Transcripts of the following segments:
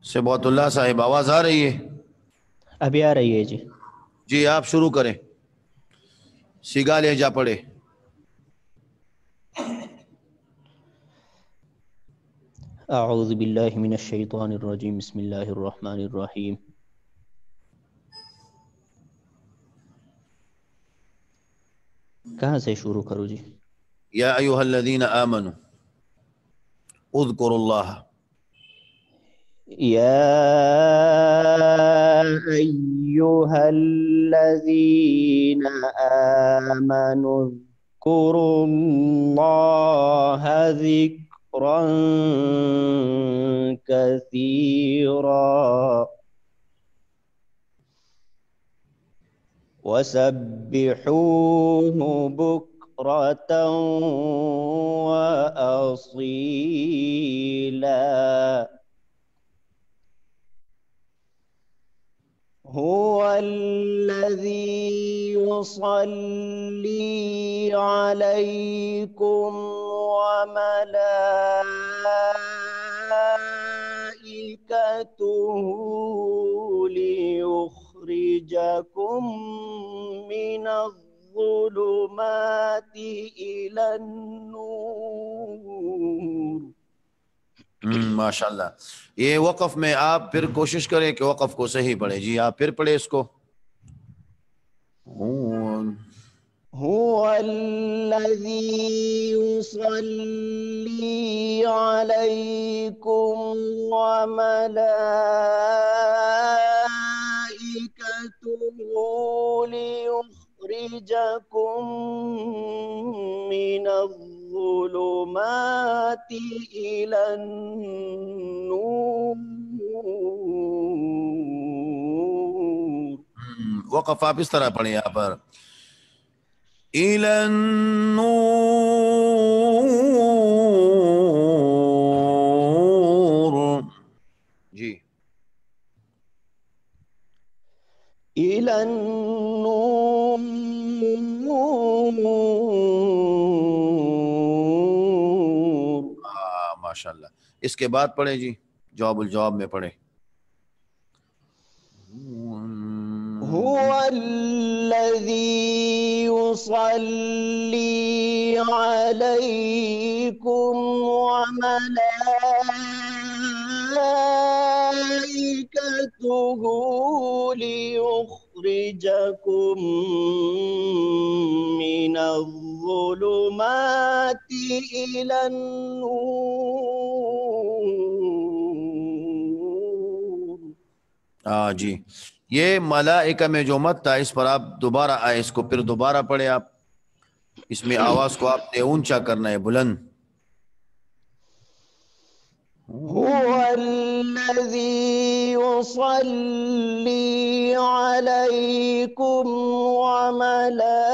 सिबौतुल्लाह साहिब, आवाज आ रही है? अभी आ रही है जी। जी आप शुरू करें, सीगा लहजा पढ़े। अऊज़ु बिल्लाहि मिनश शैतानिर रजीम, बिस्मिल्लाहिर रहमानिर रहीम। कहाँ से शुरू करूँ जी? या अय्युहल्लज़ीना आमनू उज़्कुरुल्लाह। या अय्युहल्लज़ीना आमनु ज़्कुरुल्लाहा ज़िक्रन कसीरा वसब्बिहूहु बुक्रतन व असीला। हुवल्लज़ी युसल्ली अलैकुम व मलाइकतुहु लियुखरिजकुम मिनज़्ज़ुलुमाति इलन नूर। माशाल्लाह। ये वक़फ़ में आप फिर कोशिश करें कि वक़फ़ को सही पढ़े। जी आप फिर पढ़े इसको। हुवल्लज़ी युसल्ली अलैकुम व मलाइकतुहु लियुखरिजकुम मिनज़्ज़ुलुमाति इलन नूर। वक़फ़ आप इस तरह पढ़े यहाँ पर, इलन नूर। जी इलन नूर। माशाल्लाह। इसके बाद पढ़े जी, जवाबुल जवाब में पढ़े। हुवल्लज़ी युसल्ली अलैकुम व मलाइकतुहु लियुखरिजकुम मिनज़्ज़ुलुमाति इलन नूर। जी, ये मलाइका में जो मत था इस पर आप दोबारा आए, इसको फिर दोबारा पढ़े आप। इसमें आवाज को आपने ऊंचा करना है, बुलंद। हुवल्लज़ी युसल्ली अलैकुम व मलाइकतुहु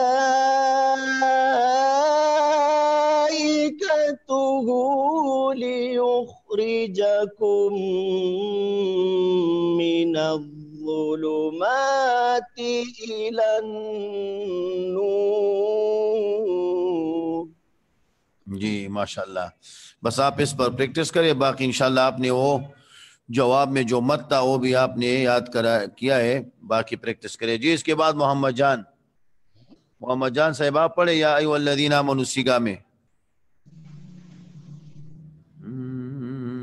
लियुखरिजकुम मिनज़्ज़ुलुमाति इलन नूर। जी माशाल्लाह। बस आप इस पर प्रैक्टिस करें, बाकी इंशाल्लाह आपने वो जवाब में जो मत था वो भी आपने याद करा किया है, बाकी प्रैक्टिस करें। जी इसके बाद मोहम्मद जान साहब आप पढ़े, या अय्युहल्लज़ीना आमनू सीगा में।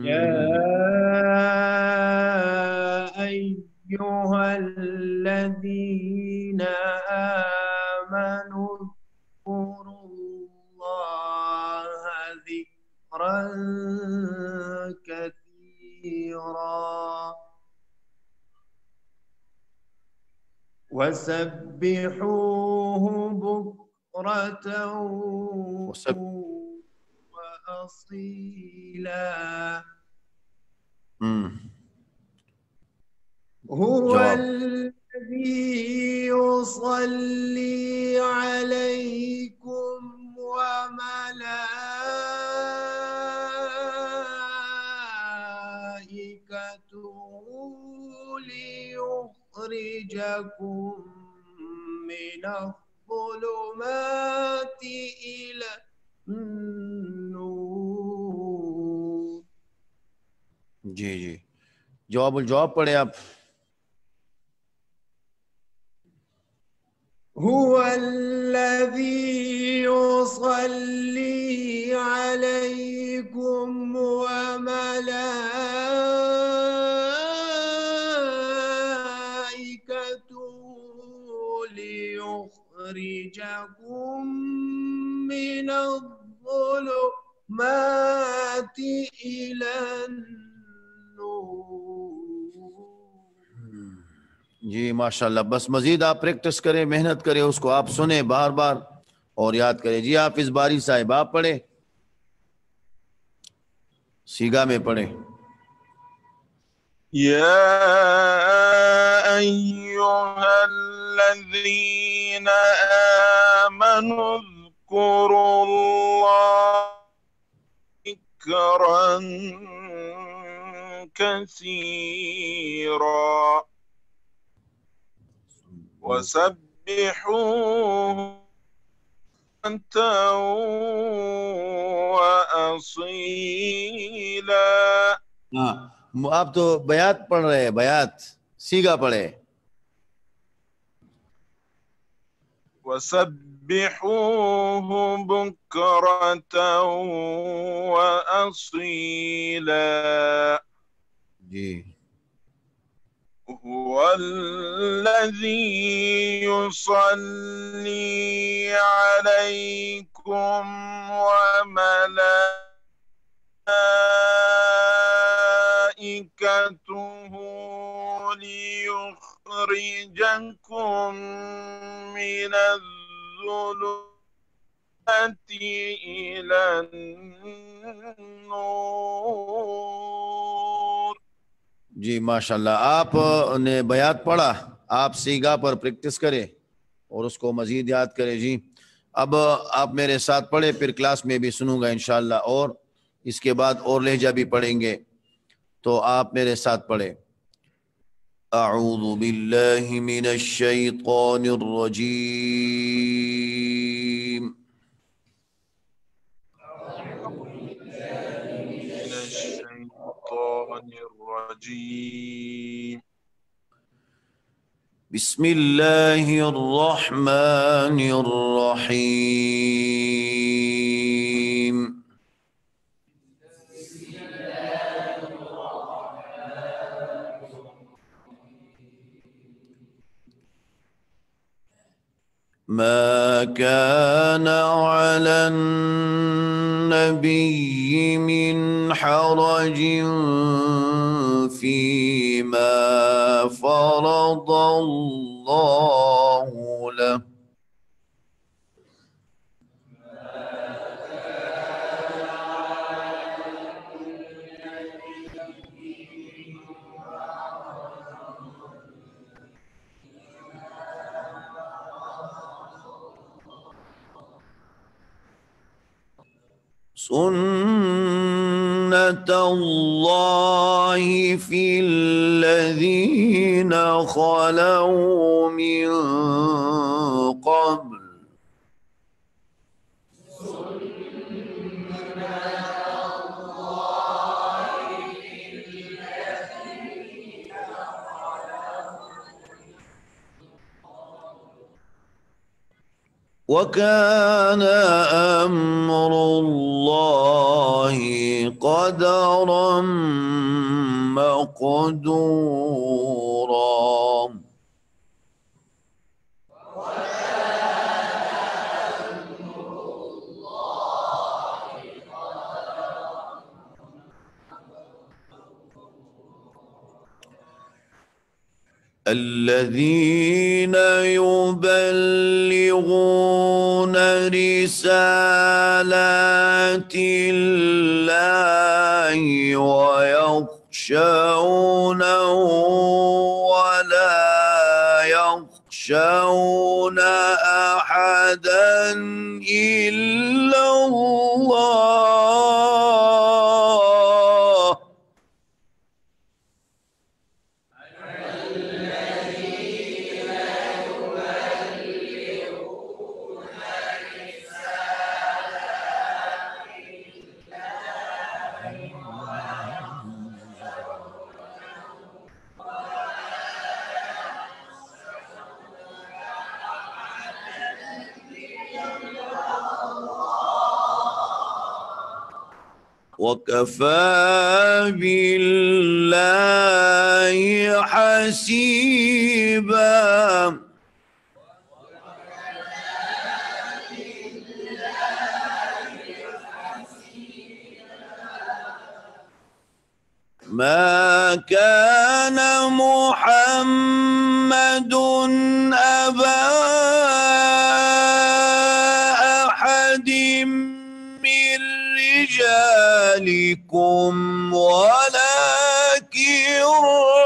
يا أيها الذين آمنوا اذكروا الله ذكرا كثيرا وسبحوه بكرة وسب وأصيلا. हम्म هو जवाब। الذي يصلي عليكم وملائكته ليخرجكم من الظلمات إلى النور. जी जी जवाबुल जवाब पढ़े आप। هو الذي يصلي عليكم وملائكته ليخرجكم من الظلمات إلى النور। जी माशाल्लाह। बस मजीद आप प्रैक्टिस करें, मेहनत करें, उसको आप सुने बार बार और याद करें। जी आप इस बारी साहिब आप पढ़े, सीगा में पढ़े। يا أيها الذين آمنوا اذكروا الله ذكرا كثيرا وسبحوه بكرة وأصيلا। हाँ आप तो बयात पढ़ रहे हैं, बयात सीगा पढ़े। وسبحوه بكرة وأصيلا जी هو الذي يصلي عليكم وملائكته ليخرجكم من الظلمات إلى النور। जी माशाल्लाह। आपने बयात पढ़ा, आप सीगा पर प्रैक्टिस करें और उसको मजीद याद करें। जी अब आप मेरे साथ पढ़े, फिर क्लास में भी सुनूंगा इंशाल्लाह, और इसके बाद और लहजा भी पढ़ेंगे। तो आप मेरे साथ पढ़े। अऊज़ु बिल्लाहि मिनश शैतानिर रजीम। من الشيطان الرجيم بسم الله الرحمن الرحيم ما كان على النبي من حرج فيما فرض الله له سنة الله في الذين خلوا من قبل وكان أمر الله قدرا مقدورا الذين يبلغون رسالات الله ويخشونه ولا يخشون أحدا إلا الله وكفى بالله حسيبا. ما كان محمد أبا أحد من رجالكم ولكن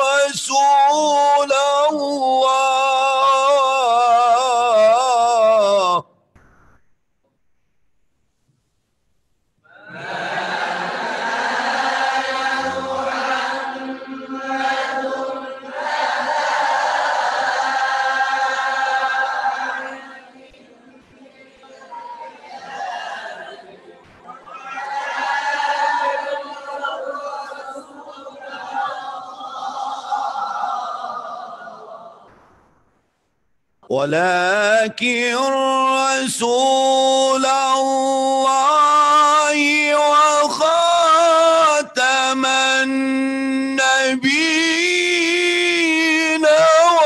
رسول الله. ولكن رسول الله وخاتم النبيين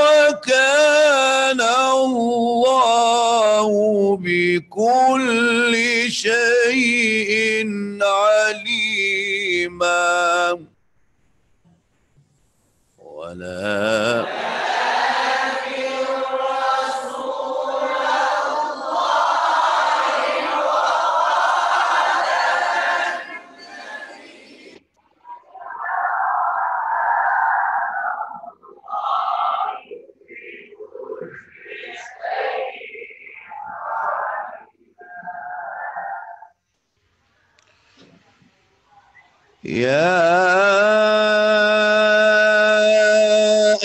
وكان الله بكل شيء عليما. يا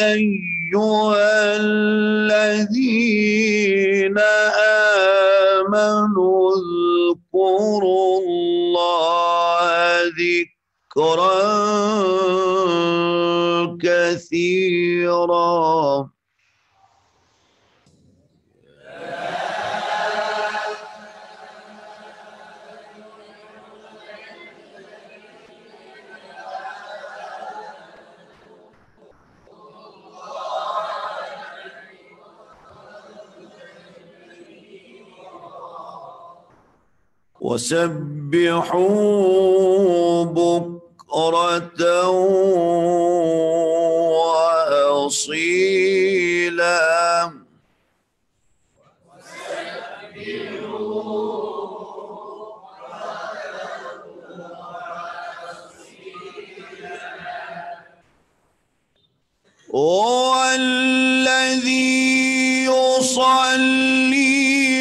أيها الذين آمنوا اذكروا الله ذكرا كثيرا. وسبحوا بكرة وأصيلا. هو الذي يصلي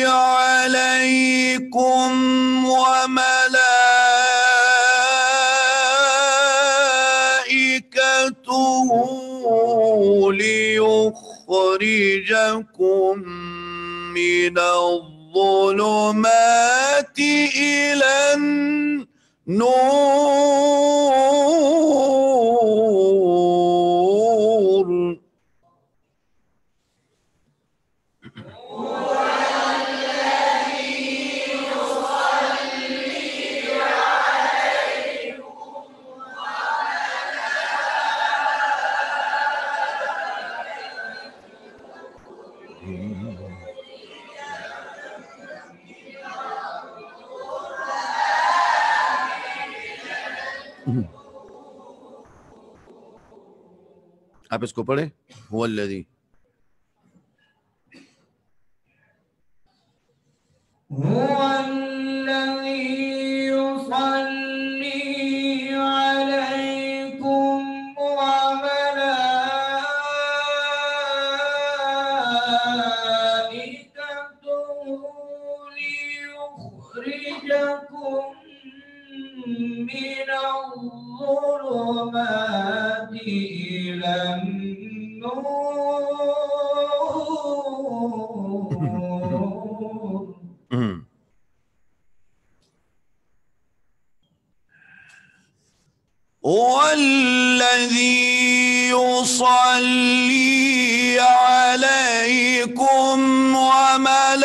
عليكم وملائكته ليخرجكم من الظلمات إلى النور. आप इसको पढ़े हुवल्लज़ी। हुवल्लज़ी युसल्ली अलैकुम वमलाइकतुहु लियुखरिजकुम मिनज़्ज़ुलुमाति इलन नूर। والذي يصلي عليكم وملائكته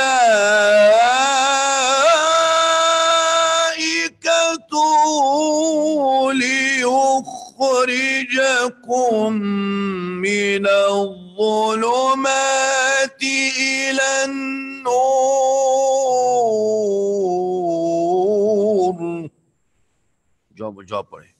يخرجكم من الظلمات إلى النور. जॉब पढ़े।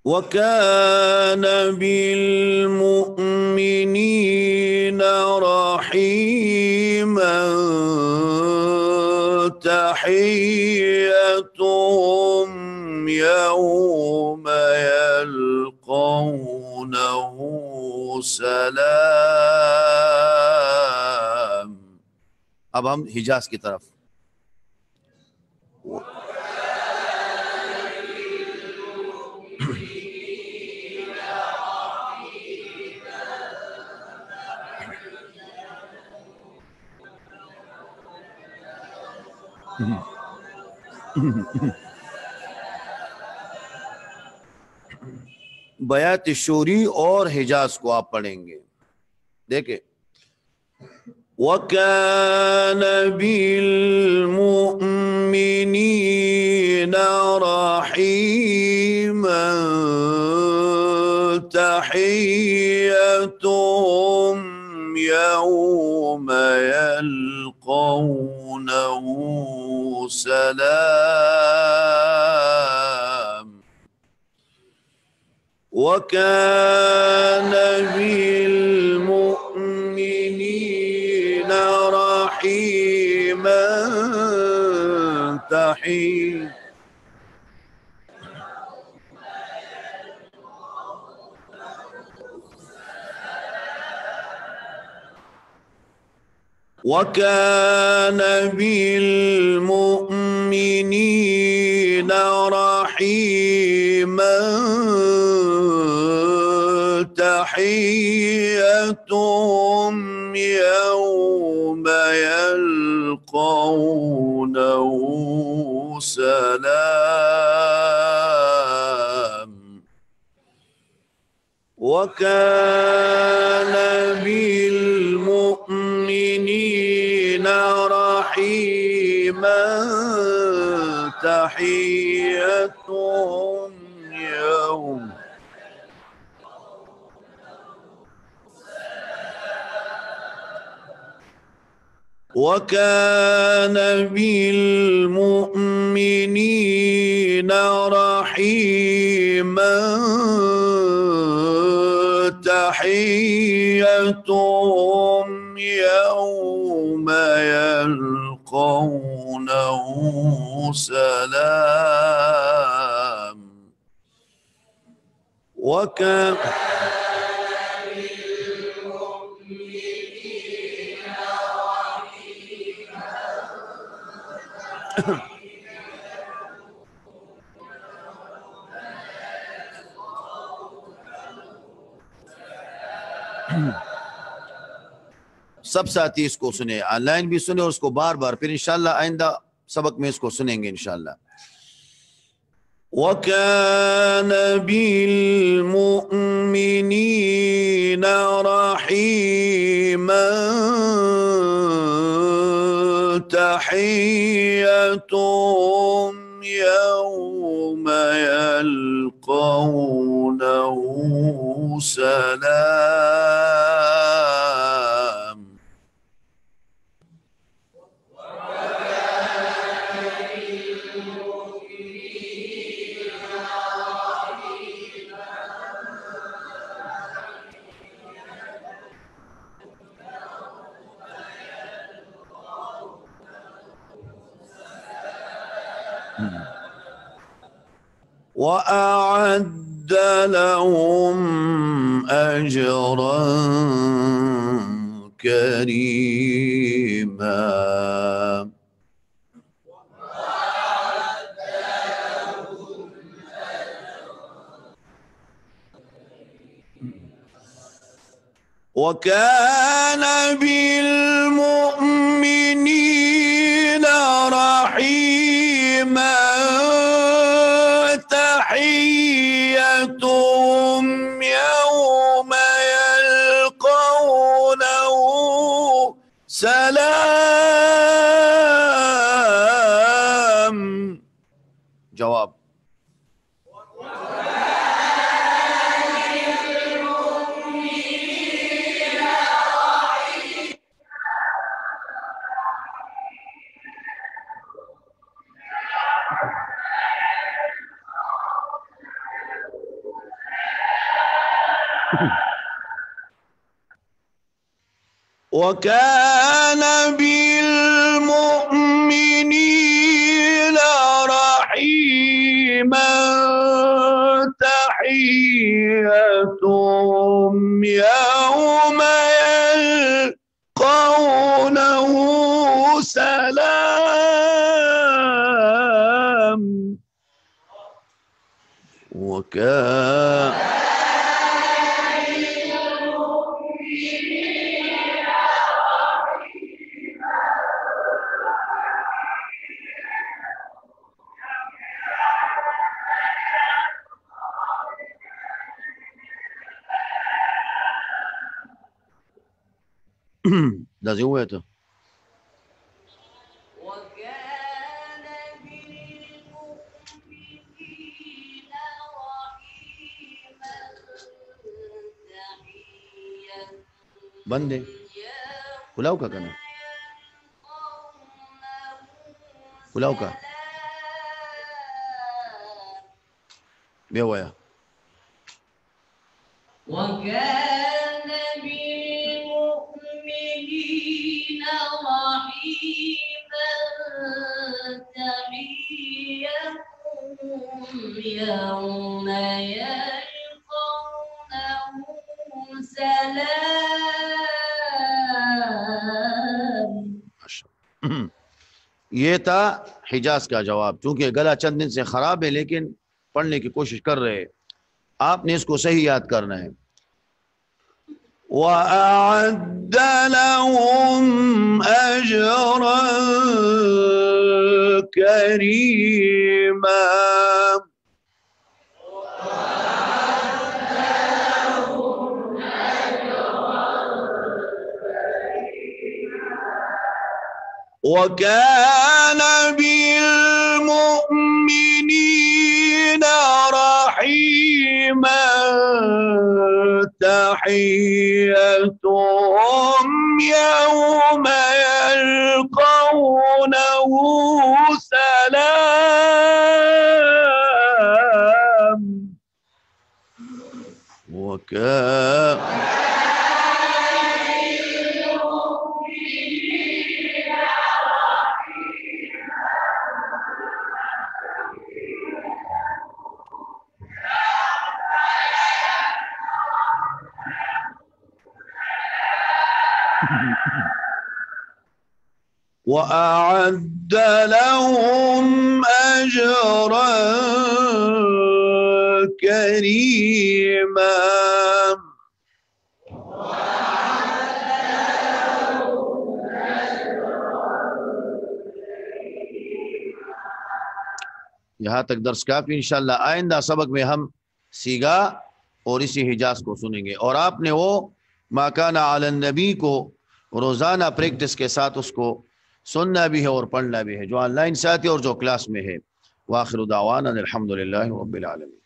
وكان بالمؤمنين رحيما تحيتهم يوم يلقونه सलाम। अब हम हिजाज की तरफ। बयात शूरी और हिजाज को आप पढ़ेंगे। देखे, वकान बिलमुमिनीन रहीमन तहिय्यतुहुम यौम यल्क़ौनहु सलाम। وكان بالمؤمنين رحيما تحيا وكان بالمؤمنين رحيما تحيتهم يوم يلقونه سلام وكان بالمؤمنين رحيما تحيتهم يوم وكان بالمؤمنين رحيما تحيتهم يوم يلقونه سلام وكان सब साथी इसको सुने, ऑनलाइन भी सुने और उसको बार बार, फिर इंशाल्लाह आइंदा सबक में इसको सुनेंगे इंशाल्लाह। वकान बिलमुमिनीन रहीमन तहियतुहुम यौम यल्क़ौनहु सलाम وأعد لهم أجرا كريما वकान बिलमुमिनीना रहीमा तहिय्यतुहुम यौमा यल्क़ौनहु सलाम। जवाब वकान बिलमुमिनीना रहीमा तहिय्यतुहुम यौमा यल्क़ौनहु सलाम। वकान Das ist weiter. وكان بالمؤمنين رحيما تحية बंदे पुलाव का करना पुलाव का बेवाया وكان بالمؤمنين رحيما تحيتهم يوم يلقونه سلام। ये था हिजाज का जवाब। चूंकि गला चंद दिन से खराब है लेकिन पढ़ने की कोशिश कर रहे हैं, आपने इसको सही याद करना है। वअअद्द लहुम अजरन करीमा। वकान बिलमुमिनीन रहीमा तहिय्यतुहुम यौमा यल्क़ौनहु सलाम। वकान وأعد لهم أجرا كريما। यहाँ तक दर्स काफी। इंशाल्लाह आइंदा सबक में हम सीगा और इसी हिजाज को सुनेंगे। और आपने वो माकाना अलन नबी को रोज़ाना प्रैक्टिस के साथ उसको सुनना भी है और पढ़ना भी है, जो ऑनलाइन से आती है और जो क्लास में है। वाखिर दावाना अल्हम्दुलिल्लाहि रब्बिल आलमीन।